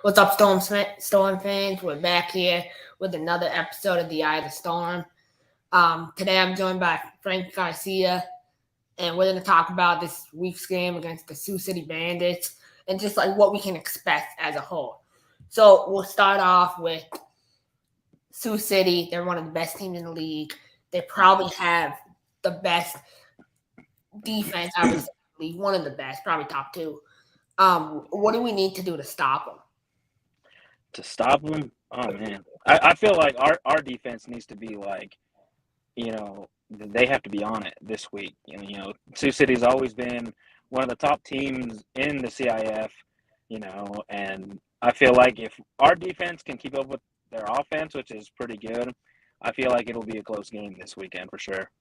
What's up, Storm fans? We're back here with another episode of The Eye of the Storm. Today I'm joined by Frank Garcia, and we're going to talk about this week's game against the Sioux City Bandits and just like what we can expect as a whole. So we'll start off with Sioux City. They're one of the best teams in the league. They probably have the best defense, I would say, one of the best, probably top two. What do we need to do to stop them? To stop them? Oh, man. I feel like our defense needs to be like, they have to be on it this week. Sioux City's always been one of the top teams in the CIF, and I feel like if our defense can keep up with their offense, which is pretty good, I feel like it'll be a close game this weekend for sure.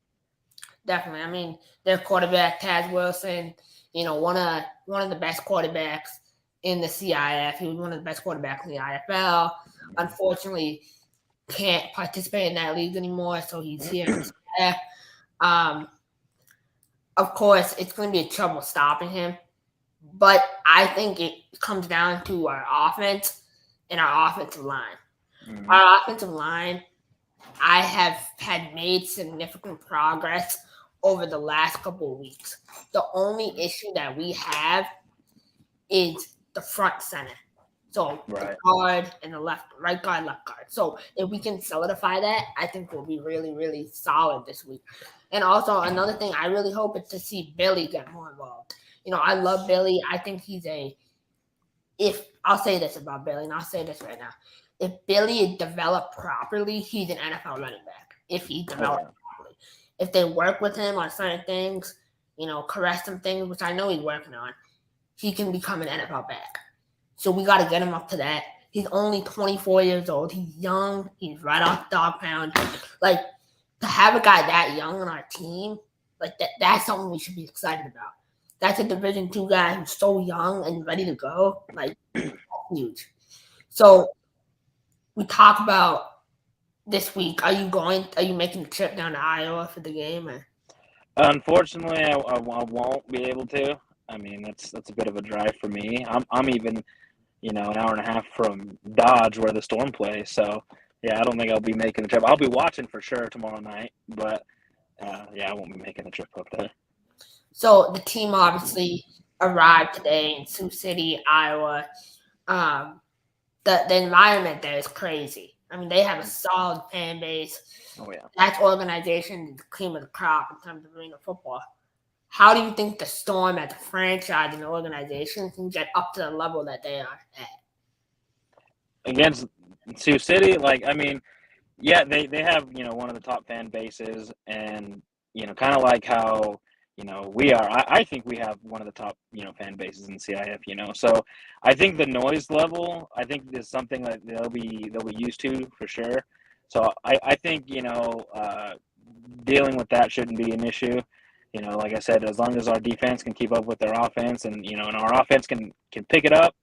Definitely. I mean, their quarterback, Taz Wilson, one of the best quarterbacks in the CIF. He was one of the best quarterbacks in the IFL. Unfortunately, can't participate in that league anymore, so he's here in the CIF. Of course, it's going to be a trouble stopping him, but I think it comes down to our offense and our offensive line. Mm-hmm. Our offensive line, I have had made significant progress over the last couple of weeks. The only issue that we have is the front center. So the guard and the right guard, left guard. So if we can solidify that, I think we'll be really, really solid this week. And also another thing I really hope is to see Billy get more involved. I love Billy. I think I'll say this about Billy, and I'll say this right now. If Billy is developed properly, he's an NFL running back. If he developed properly. If they work with him on certain things, correct some things, which I know he's working on, he can become an NFL back. So we got to get him up to that. He's only 24 years old. He's young. He's right off the dog pound. Like, to have a guy that young on our team, like that's something we should be excited about. That's a Division II guy who's so young and ready to go. Like, that's huge. So we talk about this week. Are you making the trip down to Iowa for the game? Or? Unfortunately, I won't be able to. I mean, that's a bit of a drive for me. I'm even, an hour and a half from Dodge where the Storm plays. So, yeah, I don't think I'll be making the trip. I'll be watching for sure tomorrow night, but, I won't be making the trip up there. So the team obviously arrived today in Sioux City, Iowa. The environment there is crazy. I mean, they have a solid fan base. Oh, yeah. That organization is the cream of the crop in terms of arena football. How do you think the Storm as a franchise and organization can get up to the level that they are at? Against Sioux City, they have, one of the top fan bases and, kind of like how, we are. I think we have one of the top, fan bases in CIF, So I think the noise level, is something that they'll be used to for sure. So I think, dealing with that shouldn't be an issue. Like I said, as long as our defense can keep up with their offense and, and our offense can pick it up,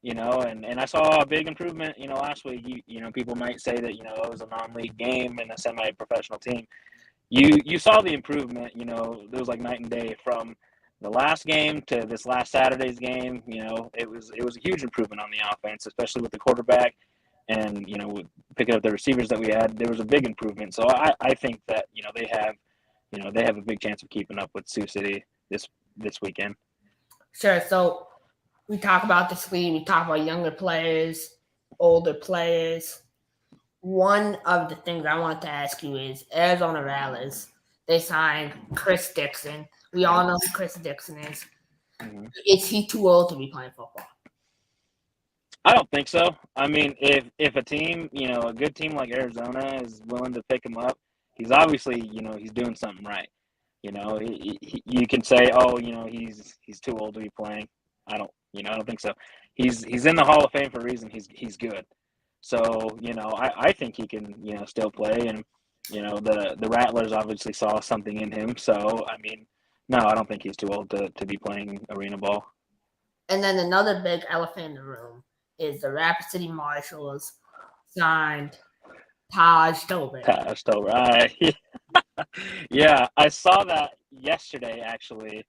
and I saw a big improvement, last week. People might say that, it was a non-league game and a semi-professional team. You saw the improvement, it was like night and day from the last game to this last Saturday's game. It was a huge improvement on the offense, especially with the quarterback and, with picking up the receivers that we had. There was a big improvement. So I think that, they have a big chance of keeping up with Sioux City this weekend. Sure. So we talk about this league. We talk about younger players, older players. One of the things I wanted to ask you is Arizona Rattlers. They signed Chris Dixon. We all know who Chris Dixon is. Mm-hmm. Is he too old to be playing football? I don't think so. I mean, if a team, a good team like Arizona is willing to pick him up, he's obviously, he's doing something right. You can say, oh, he's too old to be playing. I don't think so. He's in the Hall of Fame for a reason. He's good. So, I think he can, still play. And, the Rattlers obviously saw something in him. So, I mean, no, I don't think he's too old to be playing arena ball. And then another big elephant in the room is the Rapid City Marshals signed Taj Tobin. Yeah, I saw that yesterday, actually.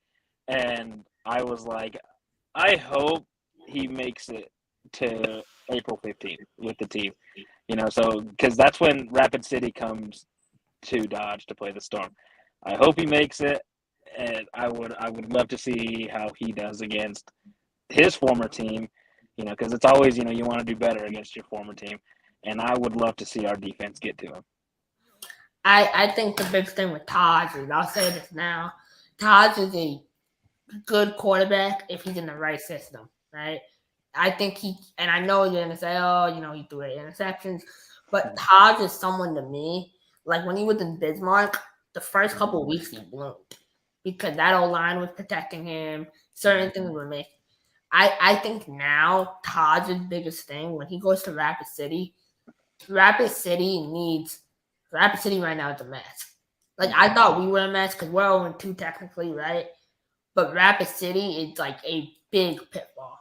And I was like, I hope he makes it to April 15th with the team. So because that's when Rapid City comes to Dodge to play the Storm. I hope he makes it, and I would love to see how he does against his former team. Because it's always you want to do better against your former team, and I would love to see our defense get to him. I think the big thing with Taj is, I'll say this now, Taj is a good quarterback if he's in the right system, right? I think and I know you're going to say, oh, he threw 8 interceptions, but Taj is someone to me, like when he was in Bismarck, the first couple of weeks he bloomed because that O-line was protecting him, certain things were making. I think now Taj's biggest thing when he goes to Rapid City right now is a mess. Like I thought we were a mess because we're 0-2 technically, right? But Rapid City is like a big pitfall.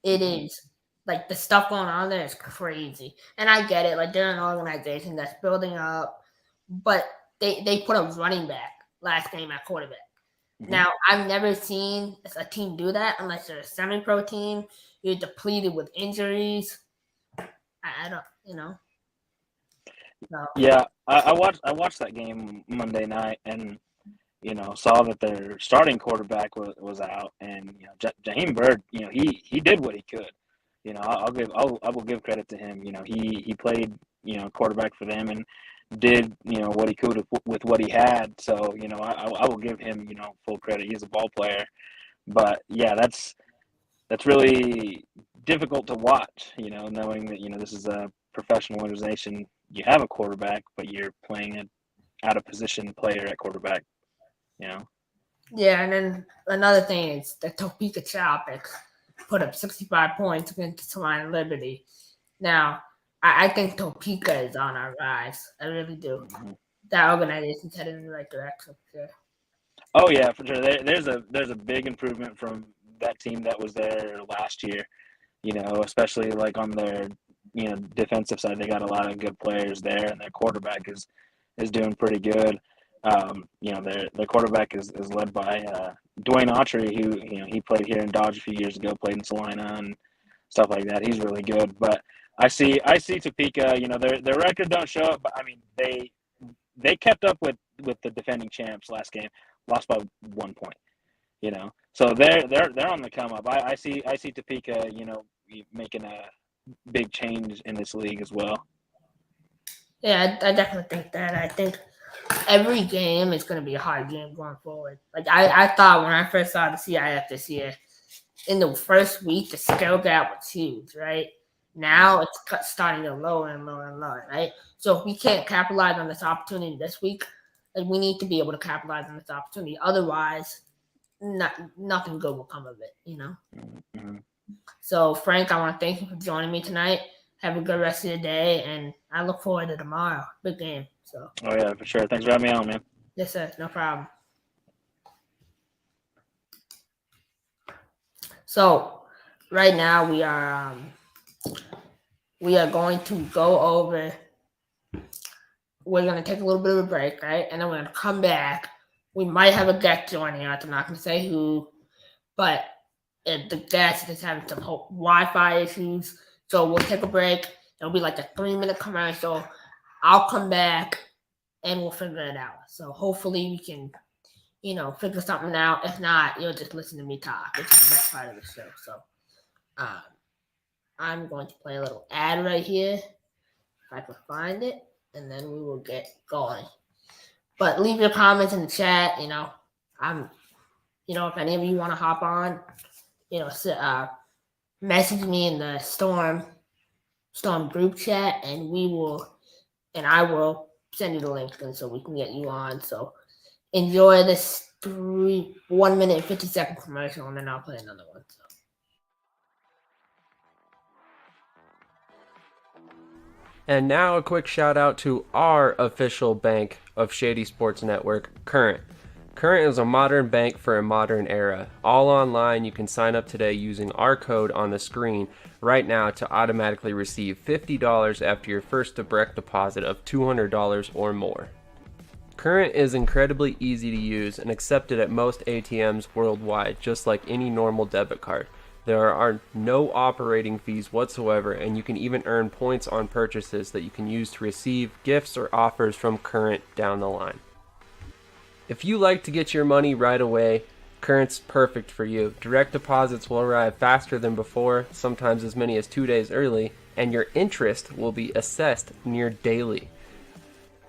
It is like the stuff going on there is crazy, and I get it. Like they're an organization that's building up, but they put a running back last game at quarterback. Now, I've never seen a team do that unless they're a semi-pro team. You're depleted with injuries. I don't. So. Yeah, I watched that game Monday night, and saw that their starting quarterback was out, and Jaheim Bird, he did what he could. I will give credit to him. He played quarterback for them and did what he could with what he had. So I will give him full credit. He's a ball player, but yeah, that's really difficult to watch. Knowing that this is a professional organization. You have a quarterback, but you're playing an out of position player at quarterback. Yeah, and then another thing is the Topeka Tropics put up 65 points against the Salina Liberty. Now, I think Topeka is on our rise. I really do. That organization's headed in the right direction. Yeah. Oh yeah, for sure. There's a big improvement from that team that was there last year. Especially like on their defensive side, they got a lot of good players there, and their quarterback is doing pretty good. Their quarterback is led by Dwayne Autry, who he played here in Dodge a few years ago, played in Salina and stuff like that. He's really good. But I see Topeka. Their record don't show it, but I mean they kept up with the defending champs last game, lost by 1 point. So they're on the come up. I see Topeka, making a big change in this league as well. Yeah, I definitely think that. I think every game is going to be a hard game going forward. Like I thought when I first saw the CIF this year, in the first week the skill gap was huge, right? Now it's starting to lower and lower and lower, right? So if we can't capitalize on this opportunity this week, like we need to be able to capitalize on this opportunity. Otherwise, nothing good will come of it, So Frank, I want to thank you for joining me tonight. Have a good rest of your day, and I look forward to tomorrow. Big game. So. Oh yeah, for sure. Thanks for having me on, man. Yes, sir. No problem. So, right now we are going to go over. We're going to take a little bit of a break, right? And then we're going to come back. We might have a guest joining us. I'm not going to say who, but the guest is having some Wi-Fi issues. So we'll take a break. It'll be like a 3-minute commercial. I'll come back and we'll figure it out. So hopefully we can, figure something out. If not, you'll just listen to me talk, which is the best part of the show. So I'm going to play a little ad right here, if I can find it, and then we will get going. But leave your comments in the chat. If any of you want to hop on, message me in the Storm group chat, and I will send you the link so we can get you on. So enjoy this 1 minute and 50-second commercial, and then I'll play another one. So. And now a quick shout out to our official bank of Shady Sports Network, Current. Current is a modern bank for a modern era. All online, you can sign up today using our code on the screen right now to automatically receive $50 after your first direct deposit of $200 or more. Current is incredibly easy to use and accepted at most ATMs worldwide, just like any normal debit card. There are no operating fees whatsoever, and you can even earn points on purchases that you can use to receive gifts or offers from Current down the line. If you like to get your money right away, Current's perfect for you. Direct deposits will arrive faster than before, sometimes as many as 2 days early, and your interest will be assessed near daily.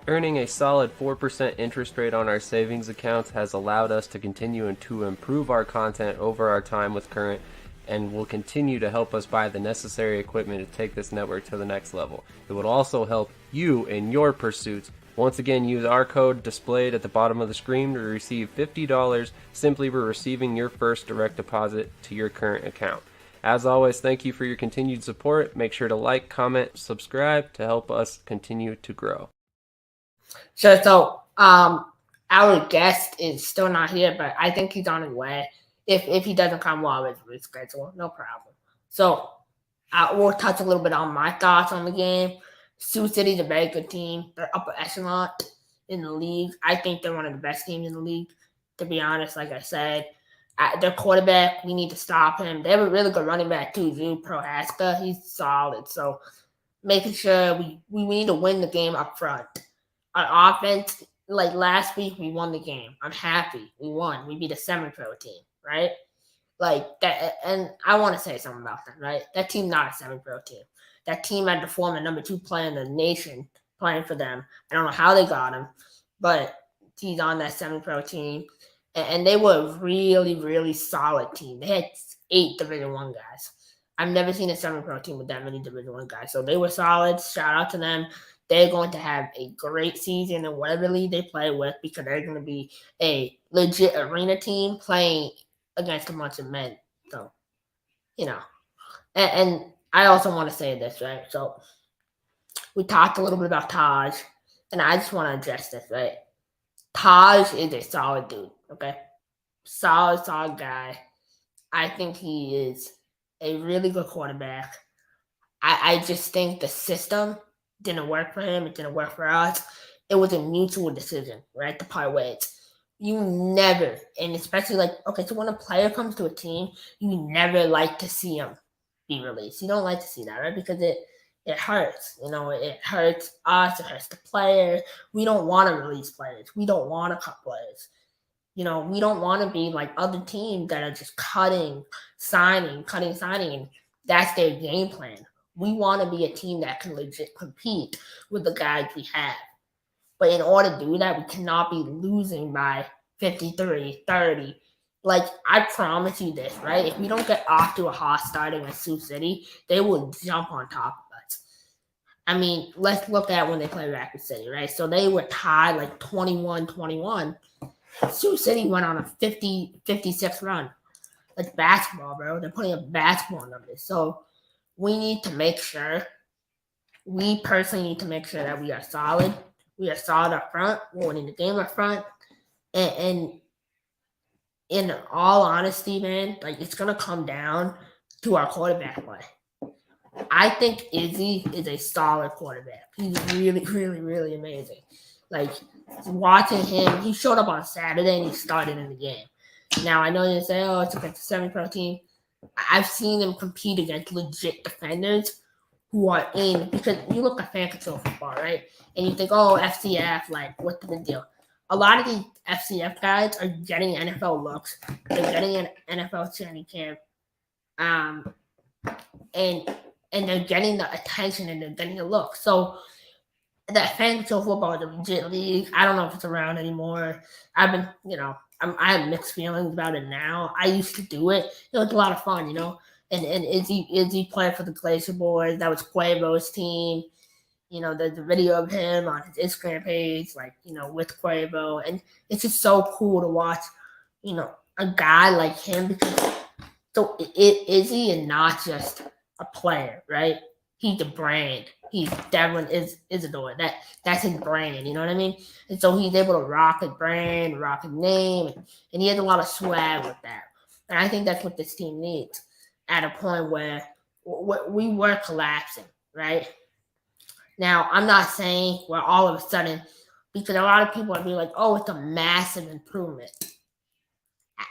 Earning a solid 4% interest rate on our savings accounts has allowed us to continue to improve our content over our time with Current, and will continue to help us buy the necessary equipment to take this network to the next level. It would also help you in your pursuits. Once again, use our code displayed at the bottom of the screen to receive $50 simply for receiving your first direct deposit to your Current account. As always, thank you for your continued support. Make sure to like, comment, subscribe to help us continue to grow. Sure. So, our guest is still not here, but I think he's on his way. If he doesn't come, we'll always reschedule. No problem. So, we'll touch a little bit on my thoughts on the game. Sioux City's a very good team. They're upper echelon in the league. I think they're one of the best teams in the league, to be honest. Like I said, their quarterback, we need to stop him. They have a really good running back too, Drew Prohaska. He's solid. So, making sure we need to win the game up front. Our offense, like last week, we won the game. I'm happy. We won. We beat a semi-pro team, right? Like that, and I want to say something about that, right? That team not a semi-pro team. That team had to form the number 2 player in the nation playing for them. I don't know how they got him, but he's on that semi-pro team, and they were a really, really solid team. They had 8 Division I guys. I've never seen a semi-pro team with that many Division I guys. So they were solid. Shout out to them. They're going to have a great season in whatever league they play with, because they're going to be a legit arena team playing against a bunch of men. So, and I also want to say this, right? So we talked a little bit about Taj, and I just want to address this, right? Taj is a solid dude, okay? Solid guy. I think he is a really good quarterback. I just think the system didn't work for him. It didn't work for us. It was a mutual decision, right? To part ways. You never, and especially so when a player comes to a team, you never like to see him be released. You don't like to see that, right? Because it hurts. It hurts us. It hurts the player. We don't want to release players. We don't want to cut players. We don't want to be like other teams that are just cutting, signing. And that's their game plan. We want to be a team that can legit compete with the guys we have. But in order to do that, we cannot be losing by 53, 30. Like, I promise you this, right? If we don't get off to a hot start against Sioux City, they will jump on top of us. I mean, let's look at when they play Rapid City, right? So they were tied like 21-21. Sioux City went on a 56 run. Like basketball, bro. They're putting up basketball numbers. So we need to make sure, we personally need to make sure that we are solid. We are solid up front. We're winning the game up front. And in all honesty, man, like, it's going to come down to our quarterback play. I think Izzy is a solid quarterback. He's really, really, really amazing. Like, watching him, he showed up on Saturday and he started in the game. Now, I know you say, oh, it's against a semi-pro team. I've seen him compete against legit defenders who are in, because you look at fan control football, right? And you think, oh, FCF, like, what's the big deal? A lot of these FCF guys are getting NFL looks. They're getting an NFL training camp. And they're getting the attention and they're getting the look. So that fan control football is a legit league. I don't know if it's around anymore. I've been, I have mixed feelings about it now. I used to do it. It was a lot of fun, And Izzy played for the Glacier Boys. That was Quavo's team. There's a video of him on his Instagram page, with Quavo. And it's just so cool to watch, a guy like him, because Izzy is not just a player, right? He's a brand. He's Devlin Isidore. That's his brand, you know what I mean? And so he's able to rock his brand, rock his name, and he has a lot of swag with that. And I think that's what this team needs at a point where we were collapsing, right? Now, I'm not saying we're all of a sudden, because a lot of people are being like, oh, it's a massive improvement.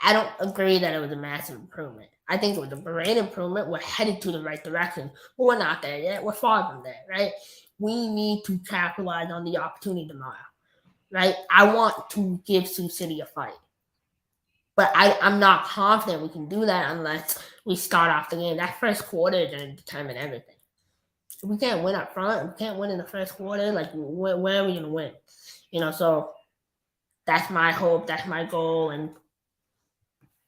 I don't agree that it was a massive improvement. I think it was a great improvement. We're headed to the right direction, but we're not there yet. We're far from there, right? We need to capitalize on the opportunity tomorrow, right? I want to give Sioux City a fight, but I'm not confident we can do that unless we start off the game. That first quarter is going to determine everything. If we can't win up front, we can't win in the first quarter, like where are we going to win? So that's my hope, that's my goal, and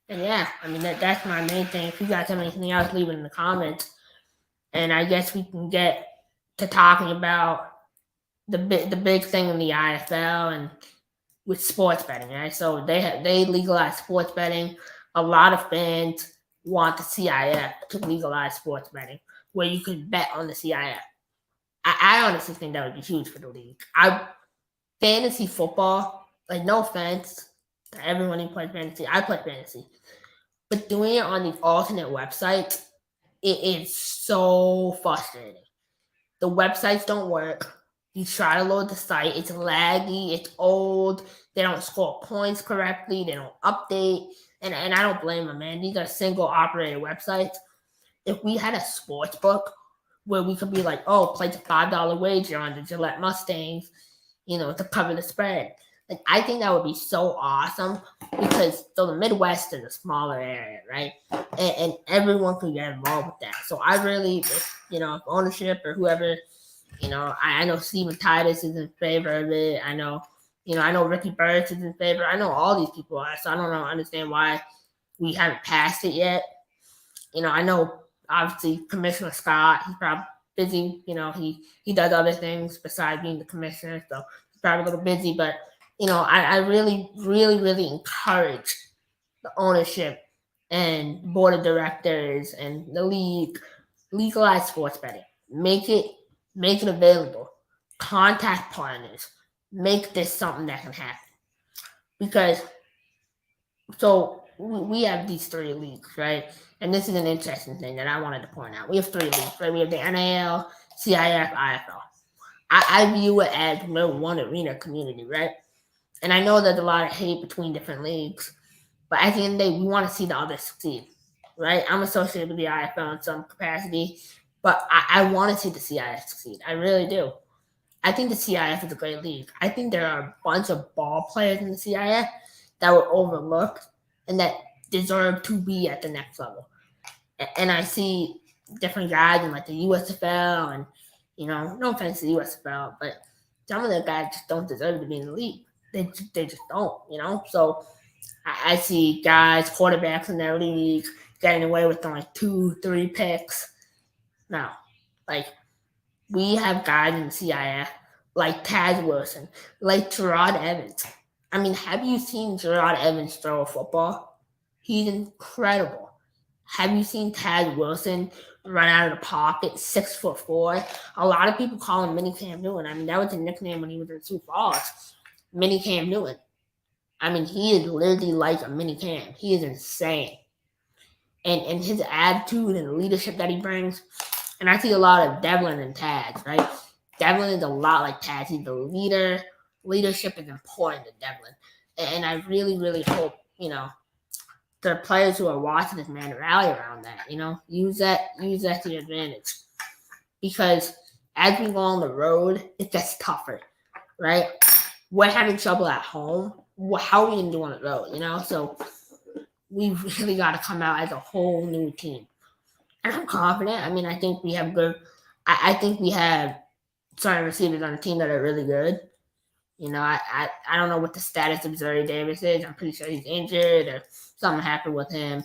yeah, I mean that's my main thing. If you guys have anything else, leave it in the comments. And I guess we can get to talking about the big thing in the IFL and with sports betting, right? So they legalized sports betting. A lot of fans want the CIF to legalize sports betting, where you can bet on the CIF. I honestly think that would be huge for the league. Fantasy football, like no offense to everyone who plays fantasy, I play fantasy, but doing it on these alternate websites, it is so frustrating. The websites don't work. You try to load the site, it's laggy, it's old, they don't score points correctly, they don't update, and I don't blame them, man. These are single operator websites. If we had a sports book where we could be like, oh, place a $5 wager on the Gillette Mustangs, to cover the spread. Like, I think that would be so awesome because the Midwest is a smaller area, right? And everyone can get involved with that. So I really, if ownership or whoever, I know Steven Titus is in favor of it. I know Ricky Burris is in favor. I know all these people are. So I don't understand why we haven't passed it yet. I know obviously Commissioner Scott, he's probably busy. He does other things besides being the commissioner, so he's probably a little busy. But I really, really, really encourage the ownership and board of directors and the league legalize sports betting. Make it available. Contact partners. Make this something that can happen. Because we have these 3 leagues, right? And this is an interesting thing that I wanted to point out. We have 3 leagues, right? We have the NAL, CIF, IFL. I view it as we're one arena community, right? And I know there's a lot of hate between different leagues, but at the end of the day, we want to see the others succeed, right? I'm associated with the IFL in some capacity, but I want to see the CIF succeed. I really do. I think the CIF is a great league. I think there are a bunch of ball players in the CIF that were overlooked and that deserve to be at the next level. And I see different guys in like the USFL and, no offense to the USFL, but some of the guys just don't deserve to be in the league. They just don't, So I see guys, quarterbacks in their league getting away with like 2-3 picks. No, like we have guys in the CIF like Taz Wilson, like Gerard Evans. I mean, have you seen Gerard Evans throw a football? He's incredible. Have you seen Taz Wilson run out of the pocket, 6'4"? A lot of people call him Mini Cam Newton. I mean, that was a nickname when he was in Sioux Falls. Mini Cam Newton. I mean, he is literally like a mini Cam. He is insane. And his attitude and the leadership that he brings. And I see a lot of Devlin and Taz, right? Devlin is a lot like Taz. He's the leader. Leadership is important to Devlin. And I really, really hope, the players who are watching this, man, rally around that, use that to your advantage. Because as we go on the road, it gets tougher, right? We're having trouble at home. How are we going to do on the road, So we really got to come out as a whole new team. And I'm confident. I mean, I think we have good – I think we have certain receivers on the team that are really good. I don't know what the status of Zuri Davis is. I'm pretty sure he's injured or something happened with him.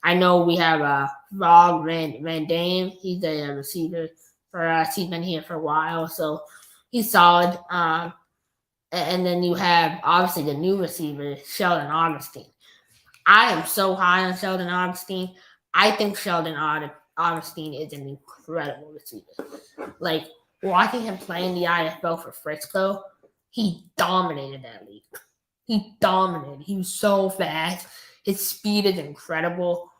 I know we have Rog Van Dame. He's a receiver for us. He's been here for a while, so he's solid. And then you have, obviously, the new receiver, Sheldon Augustine. I am so high on Sheldon Augustine. I think Sheldon Augustine is an incredible receiver. Like, watching him play in the IFL for Frisco, he dominated that league. He dominated. He was so fast. His speed is incredible.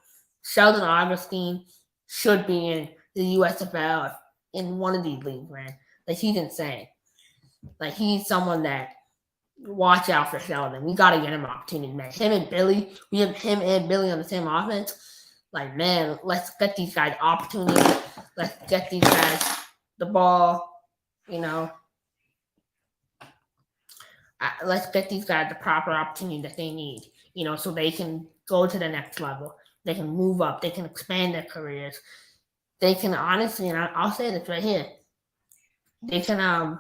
Sheldon Augustine should be in the USFL in one of these leagues, man. Like, he's insane. Like, he's someone that watch out for Sheldon. We got to get him an opportunity, man. Him and Billy, we have him and Billy on the same offense. Like, man, let's get these guys opportunities. Let's get these guys the ball, you know. Let's get these guys the proper opportunity that they need, you know, so they can go to the next level. They can move up. They can expand their careers. They can honestly, and I'll say this right here, they can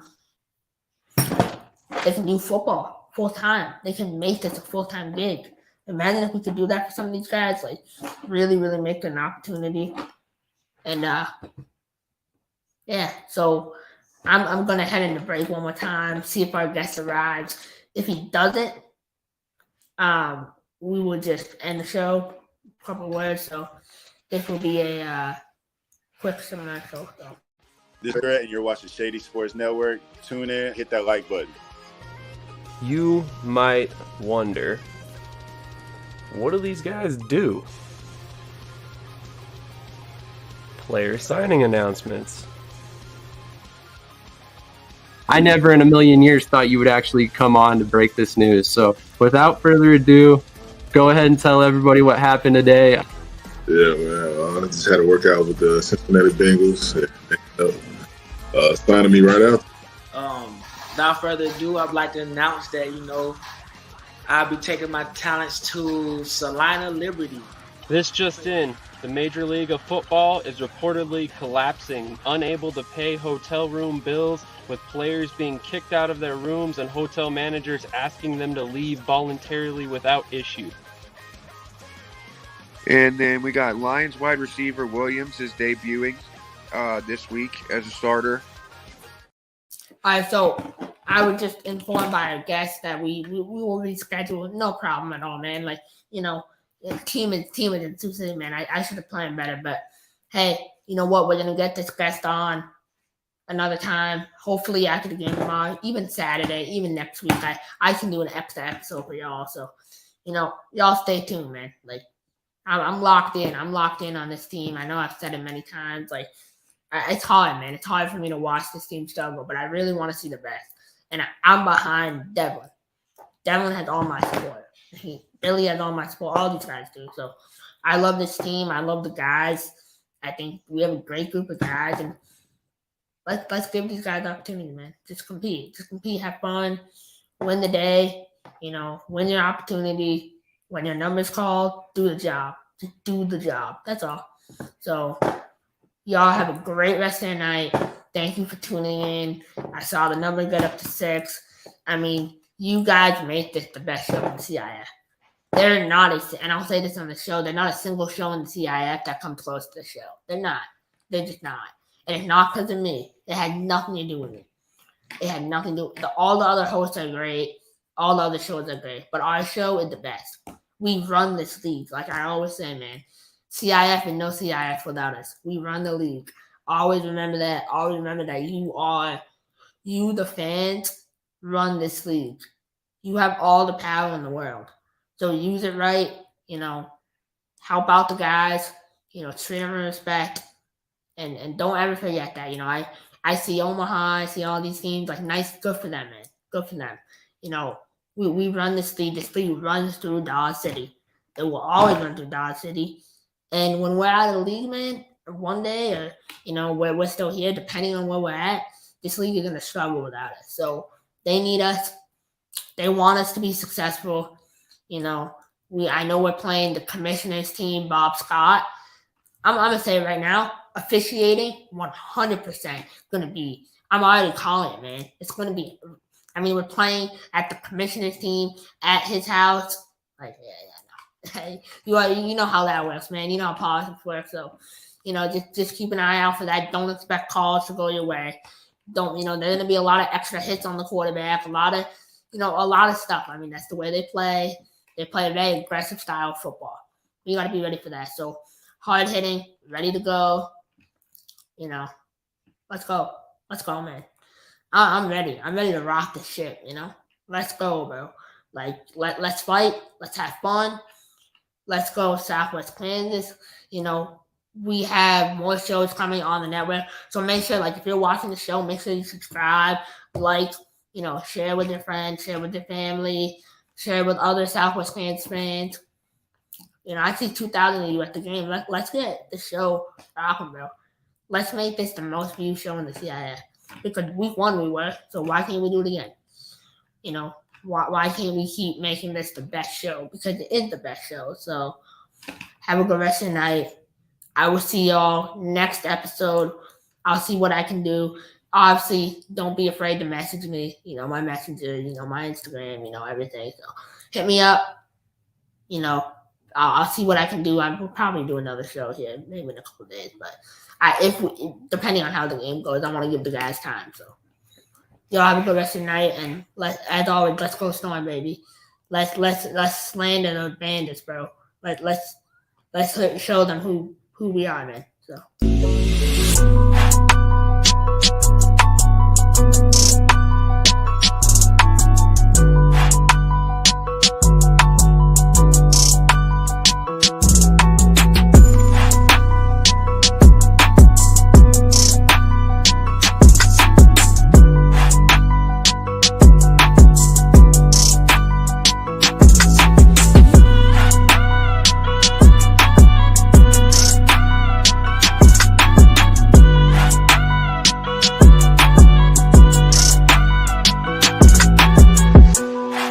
do football full time. They can make this a full-time gig. Imagine if we could do that for some of these guys, like really, really make an opportunity. And yeah, so I'm gonna head into break one more time, see if our guest arrives. If he doesn't, we will just end the show. A couple words. So this will be a quick commercial. So. This is Grant, and you're watching Shady Sports Network. Tune in, hit that like button. You might wonder, what do these guys do? Player signing announcements. I never in a million years thought you would actually come on to break this news. So without further ado, go ahead and tell everybody what happened today. Yeah, man. I just had a workout with the Cincinnati Bengals. Signing me right out. Without further ado, I'd like to announce that, I'll be taking my talents to Salina Liberty. This just in. The Major League of Football is reportedly collapsing, unable to pay hotel room bills, with players being kicked out of their rooms and hotel managers asking them to leave voluntarily without issue. And then we got Lions wide receiver Williams is debuting this week as a starter. All right, so I was just informed by our guest that we will reschedule. No problem at all, man. Like, team is in Sioux City, man. I should have planned better, but hey, you know what? We're gonna get this guest on another time. Hopefully after the game tomorrow, even Saturday, even next week. I can do an extra episode for y'all. So, y'all stay tuned, man. Like, I'm locked in. I'm locked in on this team. I know I've said it many times. Like, it's hard, man. It's hard for me to watch this team struggle, but I really want to see the best. And I'm behind Devlin. Devlin has all my support. Billy has all my support. All these guys do. So I love this team. I love the guys. I think we have a great group of guys, and let's give these guys the opportunity, man. Just compete. Have fun. Win the day. Win your opportunity. When your number's called, do the job. Just do the job. That's all. So y'all have a great rest of the night. Thank you for tuning in. I saw the number get up to 6. I mean, you guys make this the best show in the CIF. They're not and I'll say this on the show, they're not a single show in the CIF that comes close to the show. They're not. They're just not. And it's not because of me. It had nothing to do with me. It had nothing to do with all the other hosts are great. All the other shows are great. But our show is the best. We run this league. Like I always say, man. CIF and no CIF without us. We run the league. Always remember that. Always remember that you, the fans, run this league. You have all the power in the world. So use it right. Help out the guys. Treat them with respect. And don't ever forget that. I see Omaha. I see all these teams. Like, nice. Good for them, man. Good for them. We run this league. This league runs through Dodge City. It will always run through Dodge City. And when we're out of the league, man, or one day, or, we're still here, depending on where we're at, this league is going to struggle without us. So they need us. They want us to be successful. I know we're playing the commissioner's team, Bob Scott. I'm going to say right now, officiating, 100% going to be, I'm already calling it, man. It's going to be, we're playing at the commissioner's team at his house. Like, yeah. You know how that works, man. You know how politics works. So, just keep an eye out for that. Don't expect calls to go your way. There's going to be a lot of extra hits on the quarterback, a lot of stuff. That's the way they play. They play a very aggressive style of football. You got to be ready for that. So, hard hitting, ready to go. Let's go. Let's go, man. I'm ready. I'm ready to rock this shit, Let's go, bro. Like, let's fight. Let's have fun. Let's go Southwest Kansas. We have more shows coming on the network. So make sure, like, if you're watching the show, make sure you subscribe, like, share with your friends, share with your family, share with other Southwest Kansas fans. I see 2,000 of you at the game. Let's get the show rocking, bro. Let's make this the most viewed show in the CIF. Because week 1 we were, so why can't we do it again? Why can't we keep making this the best show? Because it is the best show. So have a good rest of the night. I will see y'all next episode. I'll see what I can do. Obviously, don't be afraid to message me. My messenger, my Instagram, everything. So hit me up. I'll see what I can do. We'll probably do another show here, maybe in a couple of days. But depending on how the game goes, I want to give the guys time. So y'all have a good rest of the night, and as always, let's go Storm, baby. Let's slander those bandits, bro. Let's show them who we are, man.